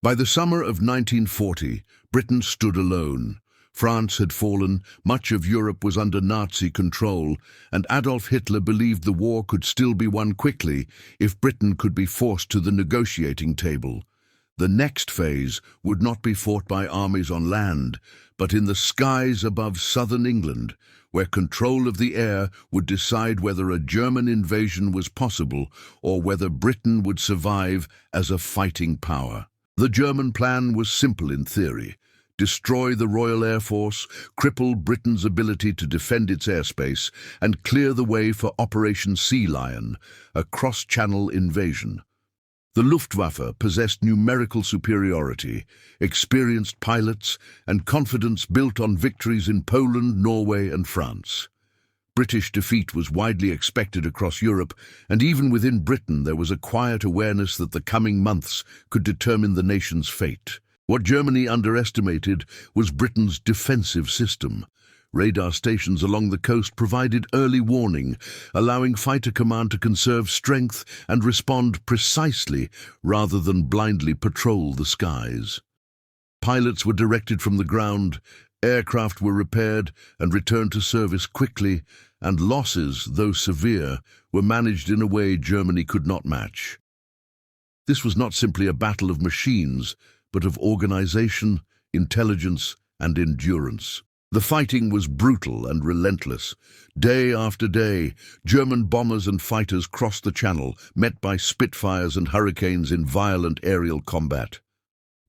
By the summer of 1940, Britain stood alone. France had fallen, much of Europe was under Nazi control, and Adolf Hitler believed the war could still be won quickly if Britain could be forced to the negotiating table. The next phase would not be fought by armies on land, but in the skies above southern England, where control of the air would decide whether a German invasion was possible or whether Britain would survive as a fighting power. The German plan was simple in theory: destroy the Royal Air Force, cripple Britain's ability to defend its airspace, and clear the way for Operation Sea Lion, a cross-channel invasion. The Luftwaffe possessed numerical superiority, experienced pilots, and confidence built on victories in Poland, Norway, and France. British defeat was widely expected across Europe, and even within Britain there was a quiet awareness that the coming months could determine the nation's fate. What Germany underestimated was Britain's defensive system. Radar stations along the coast provided early warning, allowing Fighter Command to conserve strength and respond precisely rather than blindly patrol the skies. Pilots were directed from the ground, aircraft were repaired and returned to service quickly, and losses, though severe, were managed in a way Germany could not match. This was not simply a battle of machines, but of organization, intelligence, and endurance. The fighting was brutal and relentless. Day after day, German bombers and fighters crossed the Channel, met by Spitfires and Hurricanes in violent aerial combat.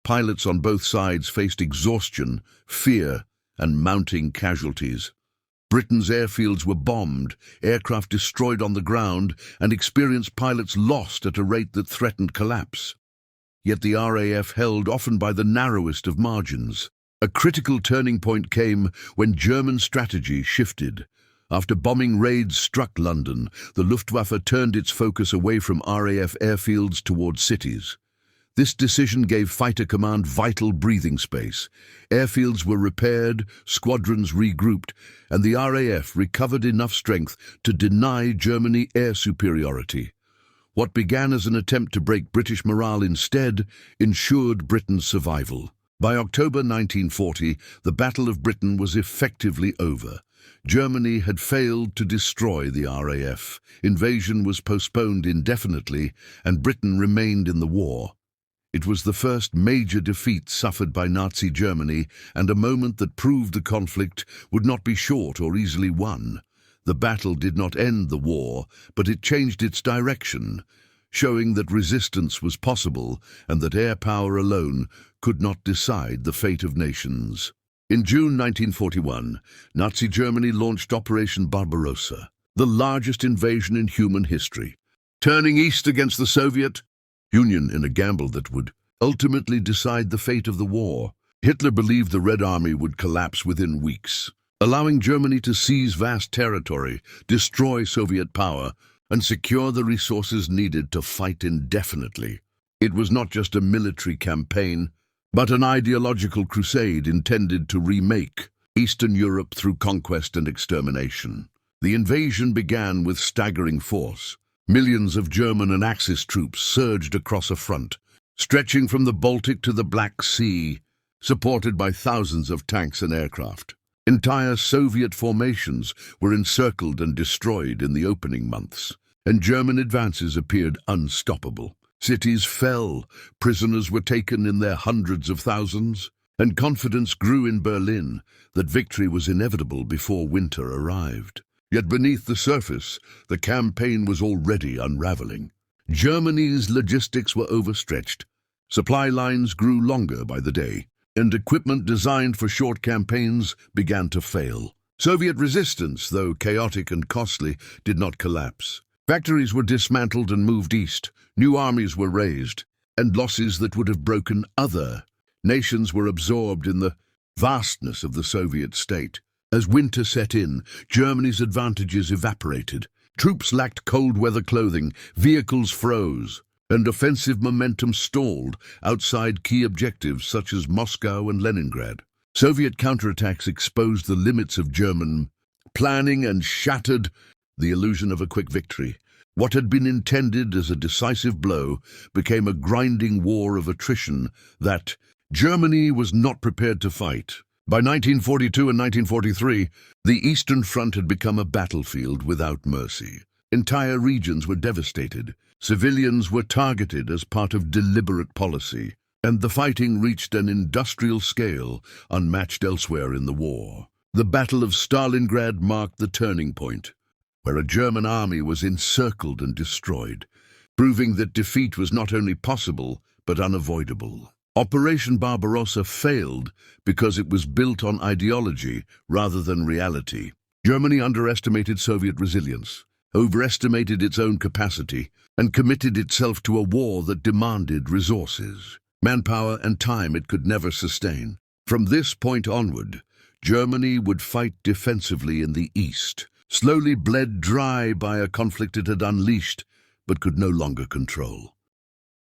Pilots on both sides faced exhaustion, fear, and mounting casualties. Britain's airfields were bombed, aircraft destroyed on the ground, and experienced pilots lost at a rate that threatened collapse. Yet the RAF held often by the narrowest of margins. A critical turning point came when German strategy shifted. After bombing raids struck London, the Luftwaffe turned its focus away from RAF airfields towards cities. This decision gave Fighter Command vital breathing space. Airfields were repaired, squadrons regrouped, and the RAF recovered enough strength to deny Germany air superiority. What began as an attempt to break British morale instead ensured Britain's survival. By October 1940, the Battle of Britain was effectively over. Germany had failed to destroy the RAF. Invasion was postponed indefinitely, and Britain remained in the war. It was the first major defeat suffered by Nazi Germany, and a moment that proved the conflict would not be short or easily won. The battle did not end the war, but it changed its direction, showing that resistance was possible and that air power alone could not decide the fate of nations. In June 1941, Nazi Germany launched Operation Barbarossa, the largest invasion in human history, turning east against the Soviet Union in a gamble that would ultimately decide the fate of the war. Hitler believed the Red Army would collapse within weeks, allowing Germany to seize vast territory, destroy Soviet power, and secure the resources needed to fight indefinitely. It was not just a military campaign, but an ideological crusade intended to remake Eastern Europe through conquest and extermination. The invasion began with staggering force. Millions of German and Axis troops surged across a front, stretching from the Baltic to the Black Sea, supported by thousands of tanks and aircraft. Entire Soviet formations were encircled and destroyed in the opening months, and German advances appeared unstoppable. Cities fell, prisoners were taken in their hundreds of thousands, and confidence grew in Berlin that victory was inevitable before winter arrived. Yet beneath the surface, the campaign was already unraveling. Germany's logistics were overstretched, supply lines grew longer by the day, and equipment designed for short campaigns began to fail. Soviet resistance, though chaotic and costly, did not collapse. Factories were dismantled and moved east, new armies were raised, and losses that would have broken other nations were absorbed in the vastness of the Soviet state. As winter set in, Germany's advantages evaporated. Troops lacked cold-weather clothing, vehicles froze, and offensive momentum stalled outside key objectives such as Moscow and Leningrad. Soviet counterattacks exposed the limits of German planning and shattered the illusion of a quick victory. What had been intended as a decisive blow became a grinding war of attrition that Germany was not prepared to fight. By 1942 and 1943, the Eastern Front had become a battlefield without mercy. Entire regions were devastated. Civilians were targeted as part of deliberate policy, and the fighting reached an industrial scale unmatched elsewhere in the war. The Battle of Stalingrad marked the turning point, where a German army was encircled and destroyed, proving that defeat was not only possible, but unavoidable. Operation Barbarossa failed because it was built on ideology rather than reality. Germany underestimated Soviet resilience, overestimated its own capacity, and committed itself to a war that demanded resources, manpower, and time it could never sustain. From this point onward, Germany would fight defensively in the East, slowly bled dry by a conflict it had unleashed but could no longer control.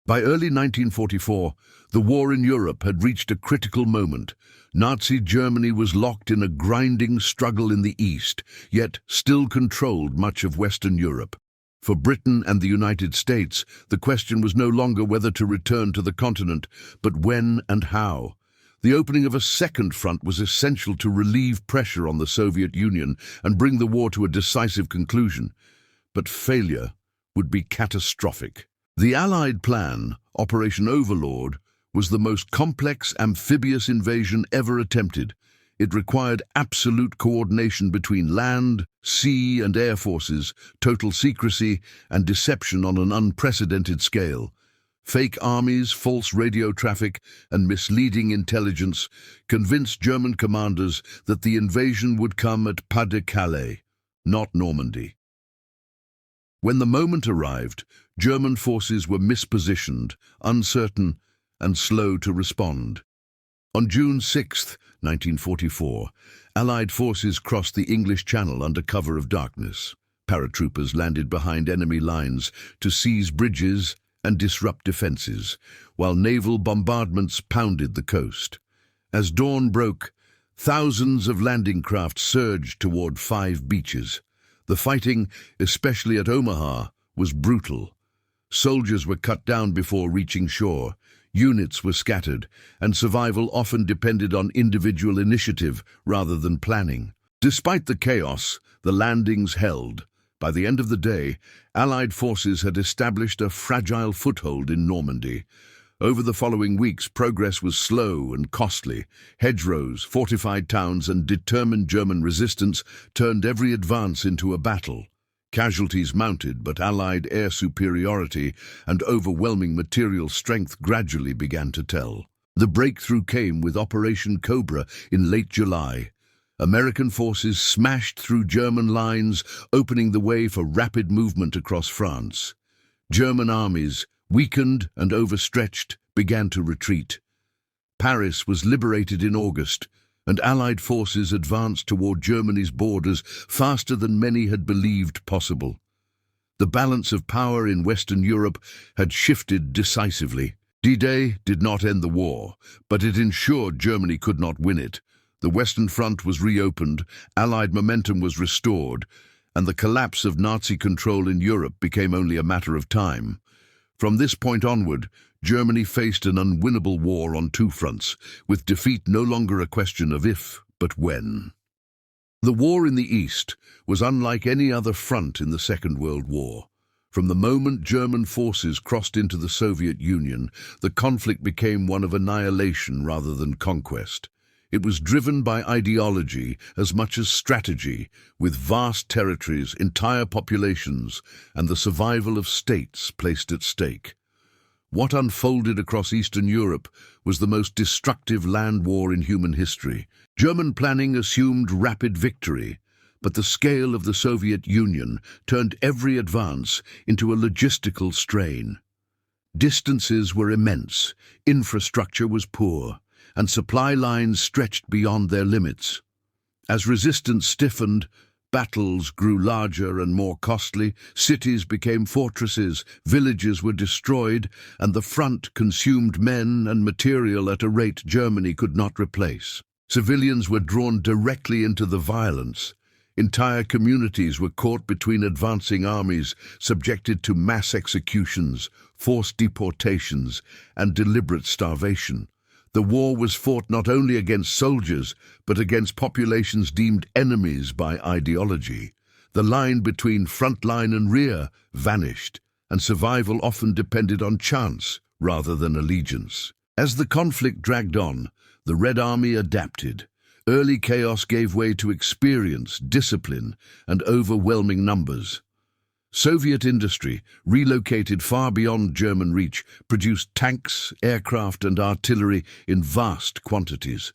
By early 1944, the war in Europe had reached a critical moment. Nazi Germany was locked in a grinding struggle in the East, yet still controlled much of Western Europe. For Britain and the United States, the question was no longer whether to return to the continent, but when and how. The opening of a second front was essential to relieve pressure on the Soviet Union and bring the war to a decisive conclusion. But failure would be catastrophic. The Allied plan, Operation Overlord, was the most complex amphibious invasion ever attempted. It required absolute coordination between land, sea, and air forces, total secrecy, and deception on an unprecedented scale. Fake armies, false radio traffic, and misleading intelligence convinced German commanders that the invasion would come at Pas-de-Calais, not Normandy. When the moment arrived, German forces were mispositioned, uncertain, and slow to respond. On June 6, 1944, Allied forces crossed the English Channel under cover of darkness. Paratroopers landed behind enemy lines to seize bridges and disrupt defenses, while naval bombardments pounded the coast. As dawn broke, thousands of landing craft surged toward 5 beaches. The fighting, especially at Omaha, was brutal. Soldiers were cut down before reaching shore, units were scattered, and survival often depended on individual initiative rather than planning. Despite the chaos, the landings held. By the end of the day, Allied forces had established a fragile foothold in Normandy. Over the following weeks, progress was slow and costly. Hedgerows, fortified towns, and determined German resistance turned every advance into a battle. Casualties mounted, but Allied air superiority and overwhelming material strength gradually began to tell. The breakthrough came with Operation Cobra in late July. American forces smashed through German lines, opening the way for rapid movement across France. German armies, weakened and overstretched, began to retreat. Paris was liberated in August, and Allied forces advanced toward Germany's borders faster than many had believed possible. The balance of power in Western Europe had shifted decisively. D-Day did not end the war, but it ensured Germany could not win it. The Western Front was reopened, Allied momentum was restored, and the collapse of Nazi control in Europe became only a matter of time. From this point onward, Germany faced an unwinnable war on 2 fronts, with defeat no longer a question of if, but when. The war in the East was unlike any other front in the Second World War. From the moment German forces crossed into the Soviet Union, the conflict became one of annihilation rather than conquest. It was driven by ideology as much as strategy, with vast territories, entire populations, and the survival of states placed at stake. What unfolded across Eastern Europe was the most destructive land war in human history. German planning assumed rapid victory, but the scale of the Soviet Union turned every advance into a logistical strain. Distances were immense, infrastructure was poor, and supply lines stretched beyond their limits. As resistance stiffened, battles grew larger and more costly, cities became fortresses, villages were destroyed, and the front consumed men and material at a rate Germany could not replace. Civilians were drawn directly into the violence, Entire communities were caught between advancing armies, subjected to mass executions, forced deportations, and deliberate starvation. The war was fought not only against soldiers, but against populations deemed enemies by ideology. The line between front line and rear vanished, and survival often depended on chance rather than allegiance. As the conflict dragged on, the Red Army adapted. Early chaos gave way to experience, discipline, and overwhelming numbers. Soviet industry, relocated far beyond German reach, produced tanks, aircraft, and artillery in vast quantities.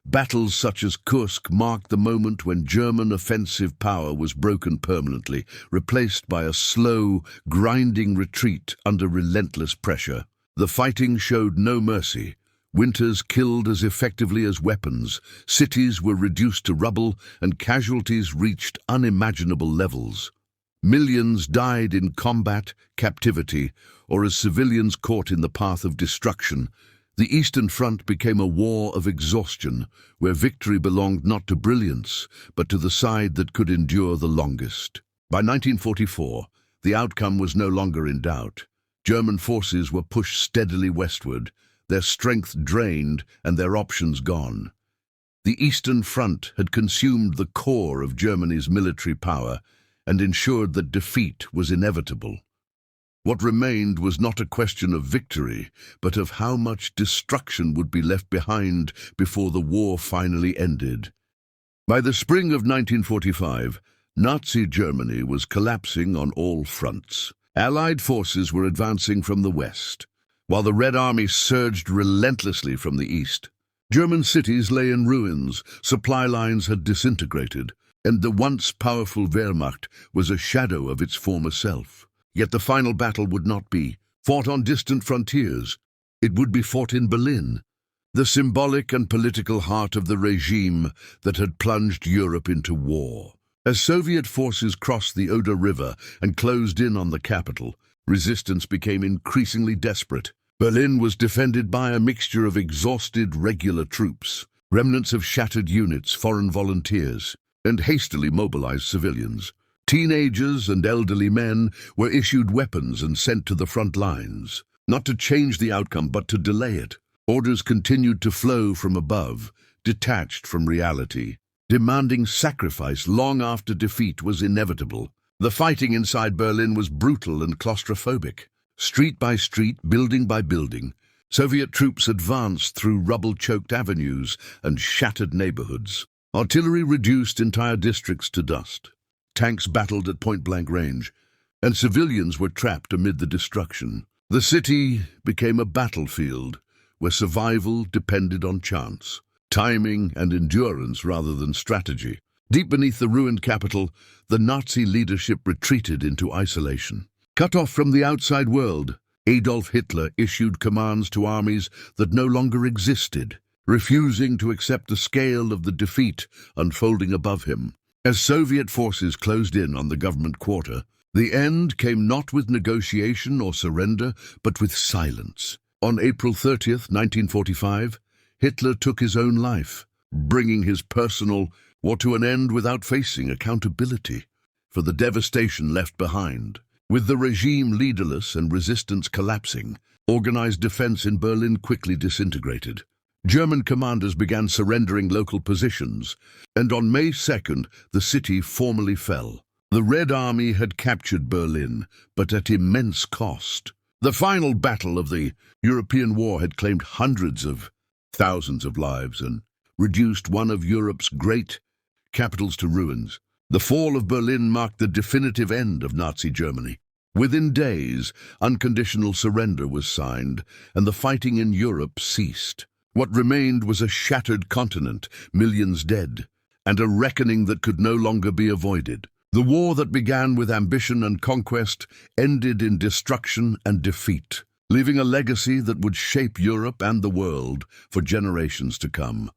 Battles such as Kursk marked the moment when German offensive power was broken permanently, replaced by a slow, grinding retreat under relentless pressure. The fighting showed no mercy. Winters killed as effectively as weapons, cities were reduced to rubble, and casualties reached unimaginable levels. Millions died in combat, captivity, or as civilians caught in the path of destruction. The Eastern Front became a war of exhaustion, where victory belonged not to brilliance, but to the side that could endure the longest. By 1944, the outcome was no longer in doubt. German forces were pushed steadily westward, their strength drained and their options gone. The Eastern Front had consumed the core of Germany's military power and ensured that defeat was inevitable. What remained was not a question of victory, but of how much destruction would be left behind before the war finally ended. By the spring of 1945, Nazi Germany was collapsing on all fronts. Allied forces were advancing from the west, while the Red Army surged relentlessly from the east. German cities lay in ruins, supply lines had disintegrated, and the once powerful Wehrmacht was a shadow of its former self. Yet the final battle would not be fought on distant frontiers. It would be fought in Berlin, the symbolic and political heart of the regime that had plunged Europe into war. As Soviet forces crossed the Oder River and closed in on the capital, resistance became increasingly desperate. Berlin was defended by a mixture of exhausted regular troops, remnants of shattered units, foreign volunteers, and hastily mobilized civilians. Teenagers and elderly men were issued weapons and sent to the front lines, not to change the outcome but to delay it. Orders continued to flow from above, detached from reality, demanding sacrifice long after defeat was inevitable. The fighting inside Berlin was brutal and claustrophobic. Street by street, building by building, Soviet troops advanced through rubble-choked avenues and shattered neighborhoods. Artillery reduced entire districts to dust. Tanks battled at point-blank range, and civilians were trapped amid the destruction. The city became a battlefield where survival depended on chance, timing and endurance rather than strategy. Deep beneath the ruined capital, the Nazi leadership retreated into isolation. Cut off from the outside world, Adolf Hitler issued commands to armies that no longer existed, refusing to accept the scale of the defeat unfolding above him. As Soviet forces closed in on the government quarter, the end came not with negotiation or surrender, but with silence. On April 30th, 1945, Hitler took his own life, bringing his personal war to an end without facing accountability for the devastation left behind. With the regime leaderless and resistance collapsing, organized defense in Berlin quickly disintegrated. German commanders began surrendering local positions, and on May 2nd, the city formally fell. The Red Army had captured Berlin, but at immense cost. The final battle of the European war had claimed hundreds of thousands of lives and reduced one of Europe's great capitals to ruins. The fall of Berlin marked the definitive end of Nazi Germany. Within days, unconditional surrender was signed, and the fighting in Europe ceased. What remained was a shattered continent, millions dead, and a reckoning that could no longer be avoided. The war that began with ambition and conquest ended in destruction and defeat, leaving a legacy that would shape Europe and the world for generations to come.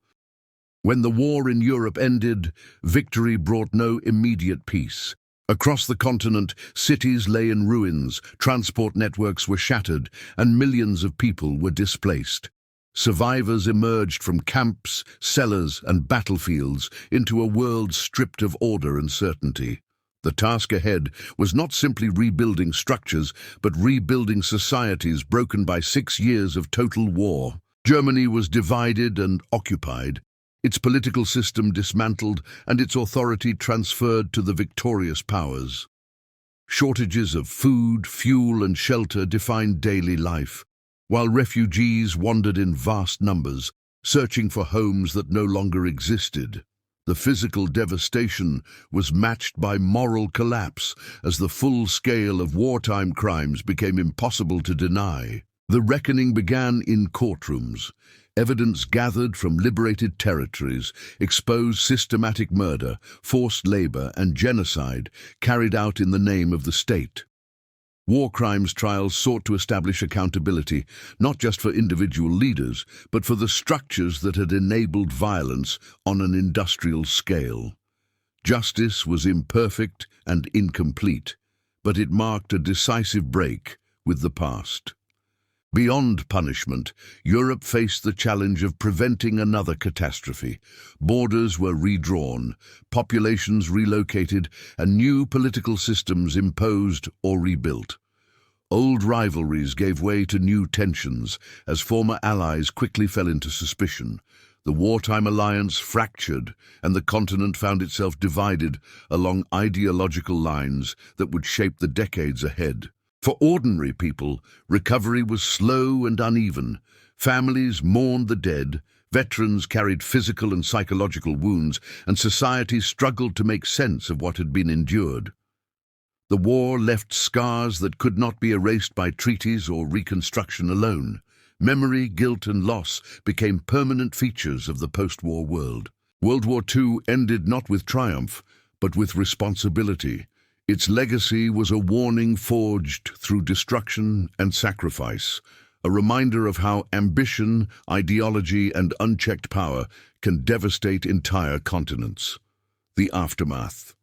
When the war in Europe ended, victory brought no immediate peace. Across the continent, cities lay in ruins, transport networks were shattered, and millions of people were displaced. Survivors emerged from camps, cellars, and battlefields into a world stripped of order and certainty. The task ahead was not simply rebuilding structures, but rebuilding societies broken by 6 years of total war. Germany was divided and occupied, its political system dismantled and its authority transferred to the victorious powers. Shortages of food, fuel, and shelter defined daily life, while refugees wandered in vast numbers, searching for homes that no longer existed. The physical devastation was matched by moral collapse as the full scale of wartime crimes became impossible to deny. The reckoning began in courtrooms. Evidence gathered from liberated territories exposed systematic murder, forced labor, and genocide carried out in the name of the state. War crimes trials sought to establish accountability, not just for individual leaders, but for the structures that had enabled violence on an industrial scale. Justice was imperfect and incomplete, but it marked a decisive break with the past. Beyond punishment, Europe faced the challenge of preventing another catastrophe. Borders were redrawn, populations relocated, and new political systems imposed or rebuilt. Old rivalries gave way to new tensions as former allies quickly fell into suspicion. The wartime alliance fractured, and the continent found itself divided along ideological lines that would shape the decades ahead. For ordinary people, recovery was slow and uneven. Families mourned the dead, veterans carried physical and psychological wounds, and society struggled to make sense of what had been endured. The war left scars that could not be erased by treaties or reconstruction alone. Memory, guilt, and loss became permanent features of the post-war world. World War II ended not with triumph, but with responsibility. Its legacy was a warning forged through destruction and sacrifice, a reminder of how ambition, ideology, and unchecked power can devastate entire continents. The aftermath.